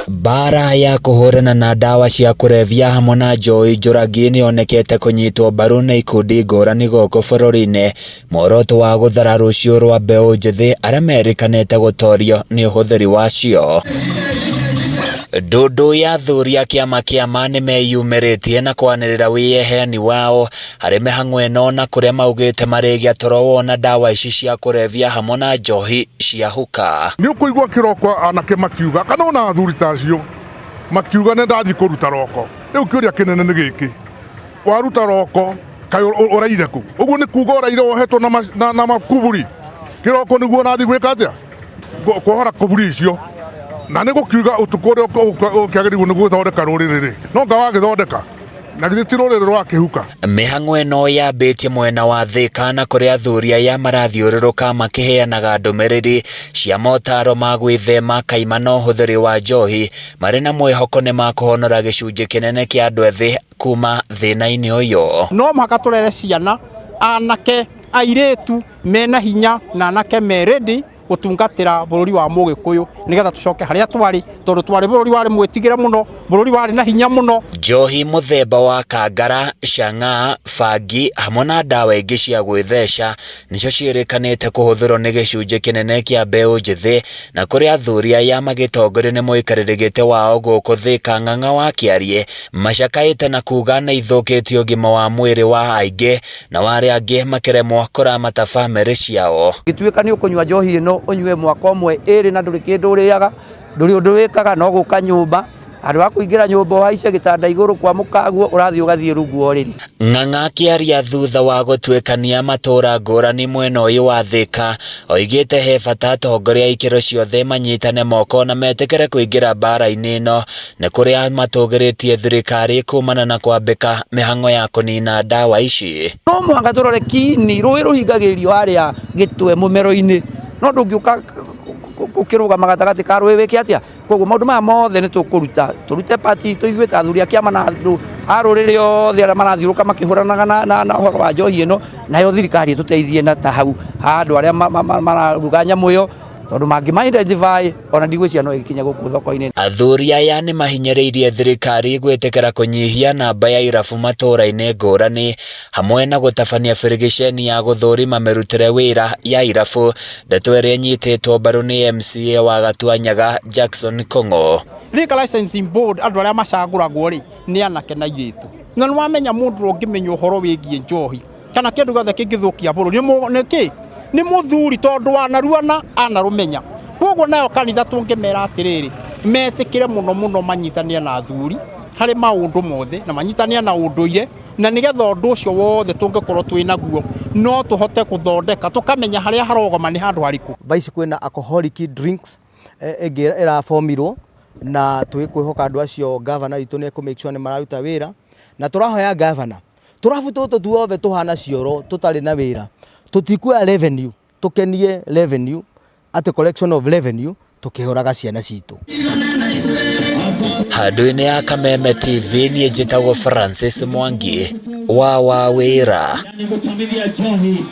Bara ya kuhũrana na ndawa cia kũrebia hamwe na njohi njũragi nĩyonekete kũnyitwo mbaru nĩ ikundi ngũrani gũkũ bũrũri-inĩ. Muoroto wa gũthara rũciũ rwa mbeũ njĩthĩ arĩa merĩkanĩte gũtorio nĩ ũhũthĩri wacio. Ndũndũ ya athuri a kĩama kĩa MA nĩmeyumĩrĩtie na kwanĩrĩra wĩyeheani wao harĩ mĩhang'o ĩno na kũrĩa maugĩte marĩgĩa toro wona ndawa ici cia kũrebia hamwe na njohi cia huka. Nĩ ũkũigua kĩroko anake makiuga kana ona athuri tacio makiuga nĩ ndathiĩ kũruta roko. Rĩu kĩũria kĩnene nĩ gĩkĩ, waruta roko kaĩ ũraire kũ? Ũguo nĩ kuuga ũraire wohetwo na makuburi. Kĩroko nĩguo ũrathiĩ gwĩka atĩa? Kwohora kuburi icio. Na nĩ gũkiuga ũtukũ ũrĩa ũkĩagĩrĩirwo nĩ gũthondeka rũrĩrĩ no nga wagĩthondeka na githĩ ti rũrĩrĩ rwa kĩhuka. Mĩhang'o ĩno yambĩtie mwena wa Thĩka na kũrĩa athuri aya marathiũrũrũka makĩheanaga ndũmĩrĩri cia motaro ma gwĩthema kaima na ũhũthĩri wa njohi marĩ na mwĩhoko nĩ makũhonora gĩcunjĩ kĩnene kĩa andũ ethĩ kuma thĩna-inĩ ũyũ. No mũhaka tũrere ciana, anake, airĩtu mena hinya na anake meredi gutungatira bururi wa Mũgĩkũyũ nigetha tucoke haria twari tondu twari bururi wari mwitigire muno, bururi wari na hinya muno. Njohi muthemba wa kangara, chang'aa, bangi hamwe na ndawa ingĩ cia gwĩtheca nicio ciĩrĩkanĩte kũhũthĩrwo nĩ gĩcunjĩ kĩnene kĩa mbeũ njĩthĩ na kũrĩa athuri aya magĩtongorio nĩ mũikarĩri gĩtĩ wao gũkũ Thĩka Ng'ang'a wa Kĩarie macakaĩte na kuga nĩ ithũkĩtie ũgima wa mwĩrĩ wa aingĩ na warĩa angĩ makĩremwo kũramata bamĩrĩ ciao. Gĩtuĩka nĩ ũkũnyua njohi ĩno unyue mwaka ũmwe ĩrĩ na ndũrĩ kĩndũ ũrĩaga, ndũrĩ ũndũ wĩkaga no gũka nyũmba, andũ a kũingĩra nyũmba ũhaice gĩtanda igũrũ kwa mũkaguo ũrathiĩ ũgathiĩ rungu orĩrĩ. Ng'ang'a akĩaria thutha wa gũtuĩkania matũra ngũrani mwena ũyũ wa Thĩka oigĩte he bata atongoria ikĩro ciothe manyitane moko na metĩkĩre kũingĩra mbara-inĩ ĩno nĩ kũrĩa matũgĩrĩtie thirikari kumana na kwambĩka mĩhang'o ya kũnina ndawa ici. No mũhaka tũrore kini rũĩ rũhingagĩrio harĩa Gĩtwe mũmero-inĩ no ndũngĩũka ũkĩrũgama gatagatĩ ka rũĩ wĩke atĩa. Koguo maũndũ maya mothe nĩ tũrute pati tũithuĩ ta athuri a kĩama na andũ a rũrĩrĩ othe arĩa marathiũrũka makĩhũranaga na ũhoro wa njohi ĩno, nayo thirikari ĩtũteithie na ta hau andũ arĩa mararuga nyamũ ĩyo tondu mangĩ-ma-identify ona ndigwĩciria no ĩkinya gũkũ thoko-inĩ. Athuri aya nĩ mahinyĩrĩirie thirikari gwĩtĩkĩra kũnyihia namba ya irabu matũra-inĩ ngũrani hamwe na gũtabania birigiceni ya gũthũrima mĩrutĩre wĩra ya irabu, ndeto ĩrĩa ĩnyitĩtwo mbaru nĩ MCA wa Gatuanyaga Jackson Kong'o. Liquor Licensing Board andũ arĩa macagũragwo rĩ nĩ anake na airĩtu, na nĩ wamenya mũndũ ũngĩmenya ũhoro wĩgiĩ njohi kana kĩndũ gĩothe kĩngĩthũkia bũrũri nĩkĩ nĩ mũthuri tondu wanaruana anarũmenya. Koguo nayo kanitha tũngĩmera atĩrĩrĩ metĩkĩre mũno manyitanĩre na athuri harĩ maũndũ mothe na manyitanĩre na ũndũire na nĩgetha ũndũ ũcio wothe tũngĩkorwo twĩ naguo no tũhote gũthondeka tũkamenya harĩa harogoma nĩ handũ harĩkũ. Baici kwĩna alcoholic drinks ĩrabomirwo na twĩkwĩhoka andũ acio governor witũ nĩ ekũ make sure nĩ mararuta wĩra na tũrahoya governor tũrabu tũtũ tuothe tũhana cioro tũtarĩ na wĩra tutikuoya revenue tukenie revenue at collection of revenue tukĩhoraga ciana citũ. Handũ-inĩ ya Kameme TV niĩ njĩtagwo Francis Mwangi wa Wawĩra.